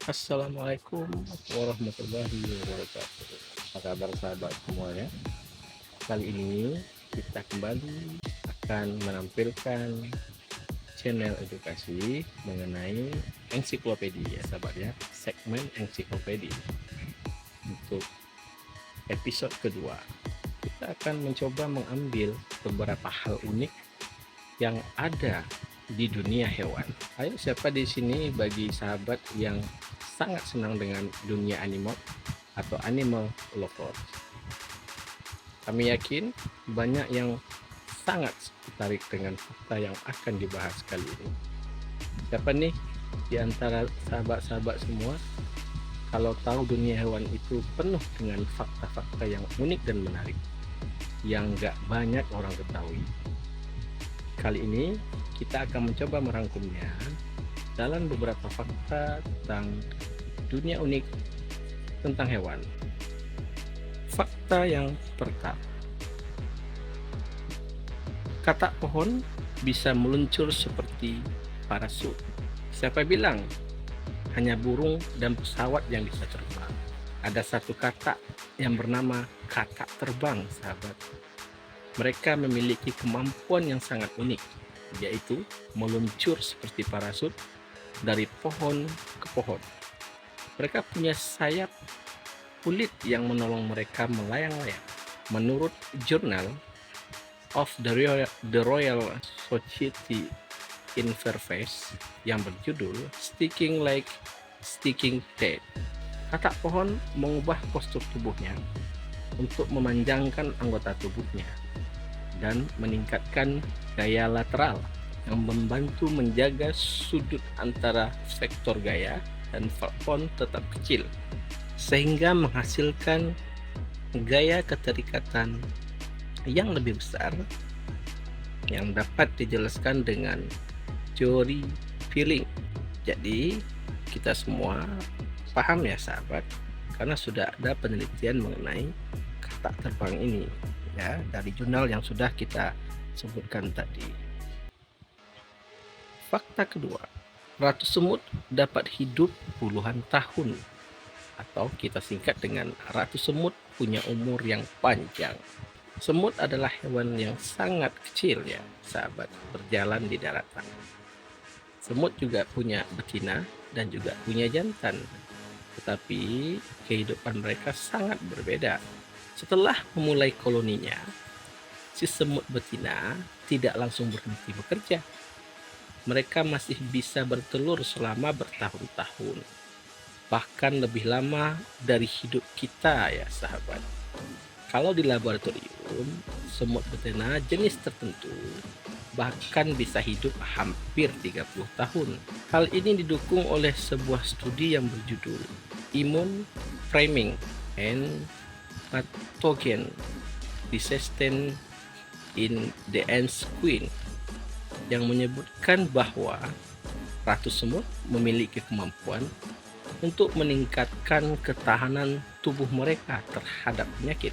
Assalamualaikum warahmatullahi wabarakatuh. Apa kabar sahabat semuanya? Kali ini kita kembali akan menampilkan channel edukasi mengenai ensiklopedia, sahabat ya, segmen ensiklopedia. Untuk episode kedua, kita akan mencoba mengambil beberapa hal unik yang ada di dunia hewan. Ayo, siapa di sini bagi sahabat yang sangat senang dengan dunia animal atau animal lovers? Kami yakin banyak yang sangat tertarik dengan fakta yang akan dibahas kali ini. Siapa nih di antara sahabat-sahabat semua kalau tahu dunia hewan itu penuh dengan fakta-fakta yang unik dan menarik yang gak banyak orang ketahui? Kali ini kita akan mencoba merangkumnya dalam beberapa fakta tentang dunia unik tentang hewan. Fakta yang pertama, katak pohon bisa meluncur seperti parasut. Siapa bilang hanya burung dan pesawat yang bisa terbang? Ada satu katak yang bernama katak terbang, sahabat. Mereka memiliki kemampuan yang sangat unik, yaitu meluncur seperti parasut dari pohon ke pohon. Mereka punya sayap kulit yang menolong mereka melayang-layang. Menurut Journal of the Royal Society in Fairfax yang berjudul Sticking Like Sticking Dead, katak pohon mengubah postur tubuhnya untuk memanjangkan anggota tubuhnya dan meningkatkan gaya lateral yang membantu menjaga sudut antara vektor gaya dan plafon tetap kecil, sehingga menghasilkan gaya keterikatan yang lebih besar yang dapat dijelaskan dengan teori feeling. Jadi kita semua paham ya sahabat, karena sudah ada penelitian mengenai katak terbang ini ya, dari jurnal yang sudah kita sebutkan tadi. Fakta kedua, ratu semut dapat hidup puluhan tahun, atau kita singkat dengan ratu semut punya umur yang panjang. Semut adalah hewan yang sangat kecil ya sahabat, berjalan di daratan. Semut juga punya betina dan juga punya jantan, tetapi kehidupan mereka sangat berbeda. Setelah memulai koloninya, si semut betina tidak langsung berhenti bekerja. Mereka masih bisa bertelur selama bertahun-tahun, bahkan lebih lama dari hidup kita ya sahabat. Kalau di laboratorium, semut betina jenis tertentu bahkan bisa hidup hampir 30 tahun. Hal ini didukung oleh sebuah studi yang berjudul Immune Framing and Pathogen Resistance in the Ants Queen yang menyebutkan bahwa ratu semut memiliki kemampuan untuk meningkatkan ketahanan tubuh mereka terhadap penyakit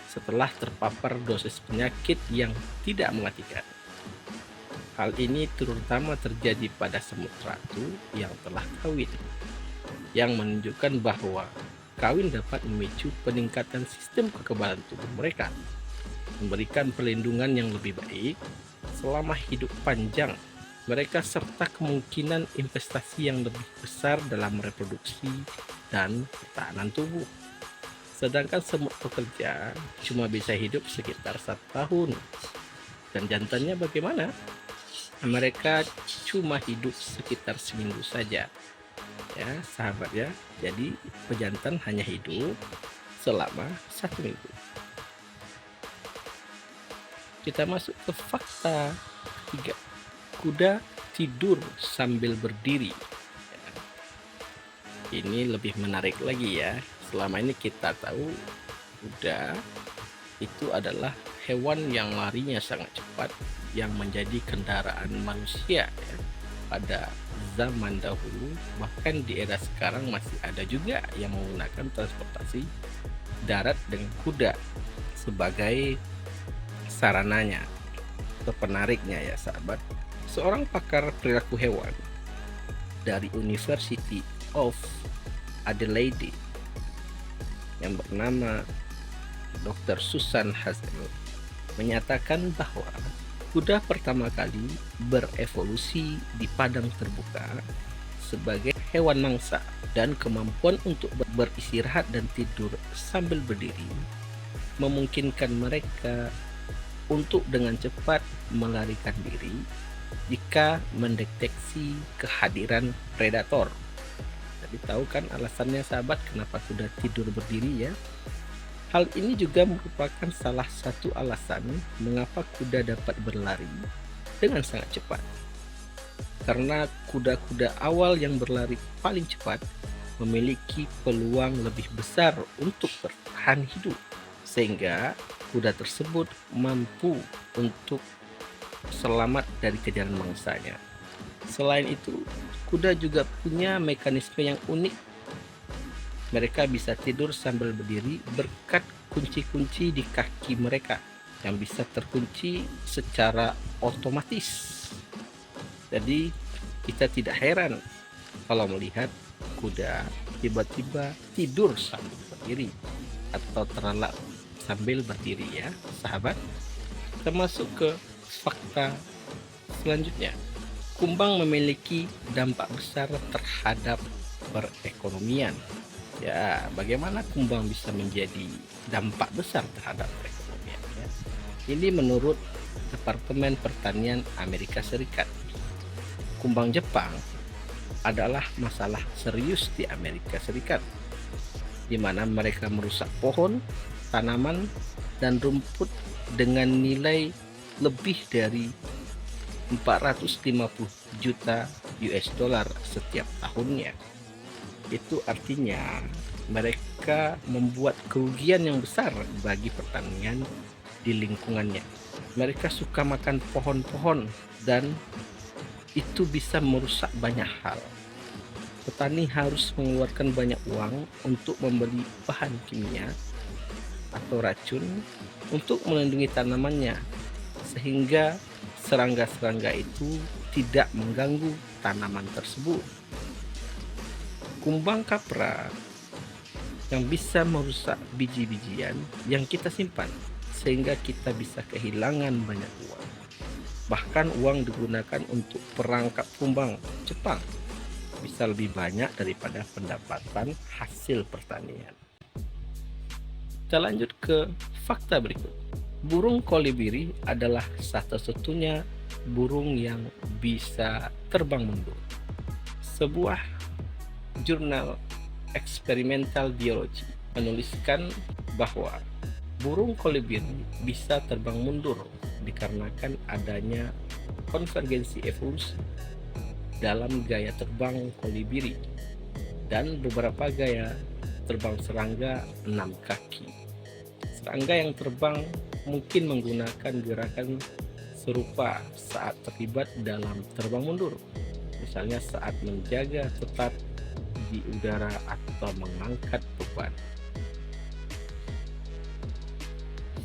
setelah terpapar dosis penyakit yang tidak mematikan. Hal ini terutama terjadi pada semut ratu yang telah kawin, yang menunjukkan bahwa kawin dapat memicu peningkatan sistem kekebalan tubuh mereka, memberikan perlindungan yang lebih baik selama hidup panjang mereka, serta kemungkinan investasi yang lebih besar dalam reproduksi dan pertahanan tubuh. Sedangkan semut pekerja cuma bisa hidup sekitar 1 tahun. Dan jantannya bagaimana? Mereka cuma hidup sekitar seminggu saja ya sahabat ya. Jadi pejantan hanya hidup selama 1 minggu. Kita masuk ke fakta ketiga, kuda tidur sambil berdiri. Ini lebih menarik lagi ya. Selama ini kita tahu kuda itu adalah hewan yang larinya sangat cepat, yang menjadi kendaraan manusia ya, pada zaman dahulu. Bahkan di era sekarang masih ada juga yang menggunakan transportasi darat dengan kuda sebagai sarananya atau penariknya ya sahabat. Seorang pakar perilaku hewan dari University of Adelaide yang bernama Dr. Susan Hazel menyatakan bahwa kuda pertama kali berevolusi di padang terbuka sebagai hewan mangsa, dan kemampuan untuk beristirahat dan tidur sambil berdiri memungkinkan mereka untuk dengan cepat melarikan diri jika mendeteksi kehadiran predator. Jadi tahu kan alasannya sahabat kenapa kuda tidur berdiri ya? Hal ini juga merupakan salah satu alasan mengapa kuda dapat berlari dengan sangat cepat. Karena kuda-kuda awal yang berlari paling cepat memiliki peluang lebih besar untuk bertahan hidup, sehingga kuda tersebut mampu untuk selamat dari kejaran mangsanya. Selain itu, kuda juga punya mekanisme yang unik. Mereka bisa tidur sambil berdiri berkat kunci-kunci di kaki mereka yang bisa terkunci secara otomatis. Jadi kita tidak heran kalau melihat kuda tiba-tiba tidur sambil berdiri atau terlelap sambil berdiri ya sahabat. Kita masuk ke fakta selanjutnya. Kumbang memiliki dampak besar terhadap perekonomian. Ya, bagaimana kumbang bisa menjadi dampak besar terhadap perekonomian ya? Ini menurut Departemen Pertanian Amerika Serikat. Kumbang Jepang adalah masalah serius di Amerika Serikat, di mana mereka merusak pohon, tanaman, dan rumput dengan nilai lebih dari 450 juta US dollar setiap tahunnya. Itu artinya mereka membuat kerugian yang besar bagi pertanian di lingkungannya. Mereka suka makan pohon-pohon dan itu bisa merusak banyak hal. Petani harus mengeluarkan banyak uang untuk membeli bahan kimia atau racun untuk melindungi tanamannya, sehingga serangga-serangga itu tidak mengganggu tanaman tersebut. Kumbang kapra yang bisa merusak biji-bijian yang kita simpan, sehingga kita bisa kehilangan banyak uang. Bahkan uang digunakan untuk perangkap kumbang Jepang bisa lebih banyak daripada pendapatan hasil pertanian. Kita lanjut ke fakta berikut. Burung kolibri adalah satu-satunya burung yang bisa terbang mundur. Sebuah jurnal Experimental Biology menuliskan bahwa burung kolibri bisa terbang mundur dikarenakan adanya konvergensi evolusi dalam gaya terbang kolibri dan beberapa gaya terbang serangga 6 kaki. Serangga yang terbang mungkin menggunakan gerakan serupa saat terlibat dalam terbang mundur, misalnya saat menjaga tetap di udara atau mengangkat beban.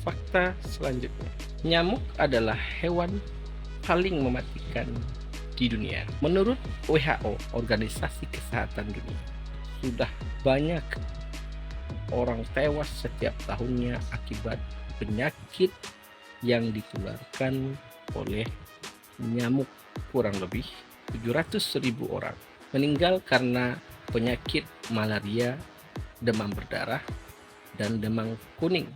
Fakta selanjutnya, nyamuk adalah hewan paling mematikan di dunia. Menurut WHO, Organisasi Kesehatan Dunia, sudah banyak orang tewas setiap tahunnya akibat penyakit yang ditularkan oleh nyamuk. Kurang lebih 700.000 orang meninggal karena penyakit malaria, demam berdarah, dan demam kuning.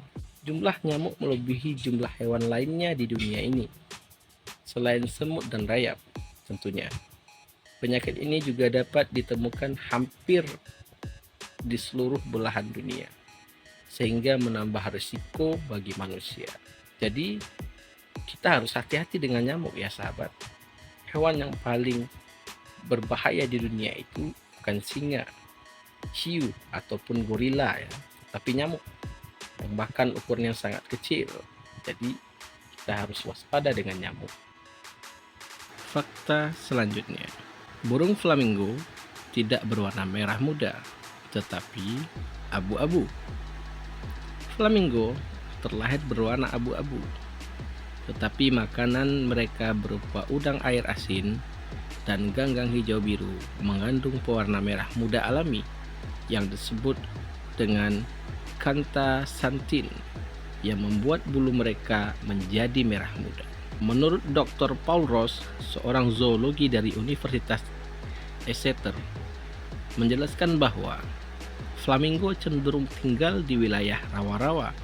Jumlah nyamuk melebihi jumlah hewan lainnya di dunia ini, selain semut dan rayap tentunya. Penyakit ini juga dapat ditemukan hampir di seluruh belahan dunia, sehingga menambah risiko bagi manusia. Jadi kita harus hati-hati dengan nyamuk ya sahabat. Hewan yang paling berbahaya di dunia itu bukan singa, hiu, ataupun gorila ya, tapi nyamuk yang bahkan ukurnya sangat kecil. Jadi kita harus waspada dengan nyamuk. Fakta selanjutnya, burung flamingo tidak berwarna merah muda, tetapi abu-abu. Flamingo terlahir berwarna abu-abu, tetapi makanan mereka berupa udang air asin dan ganggang hijau biru mengandung pewarna merah muda alami yang disebut dengan kantasantin yang membuat bulu mereka menjadi merah muda. Menurut Dr. Paul Ross, seorang zoologi dari Universitas Exeter, menjelaskan bahwa flamingo cenderung tinggal di wilayah rawa-rawa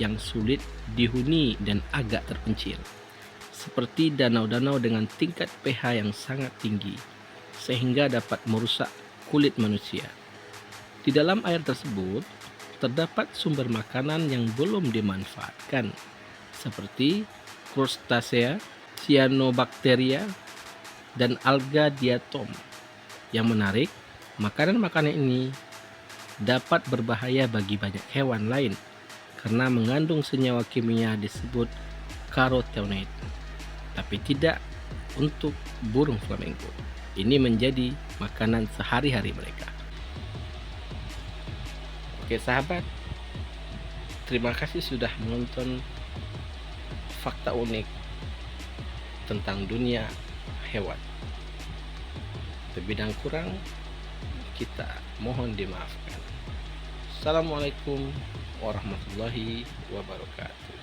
yang sulit dihuni dan agak terpencil, seperti danau-danau dengan tingkat pH yang sangat tinggi, sehingga dapat merusak kulit manusia. Di dalam air tersebut, terdapat sumber makanan yang belum dimanfaatkan, seperti crustacea, cyanobacteria, dan alga diatom. Yang menarik, makanan-makanan ini dapat berbahaya bagi banyak hewan lain karena mengandung senyawa kimia disebut carotenoid, tapi tidak untuk burung flamingo. Ini menjadi makanan sehari-hari mereka. Oke sahabat, terima kasih sudah menonton fakta unik tentang dunia hewan. Lebih dan kurang kita mohon dimaafkan. Assalamualaikum warahmatullahi wabarakatuh.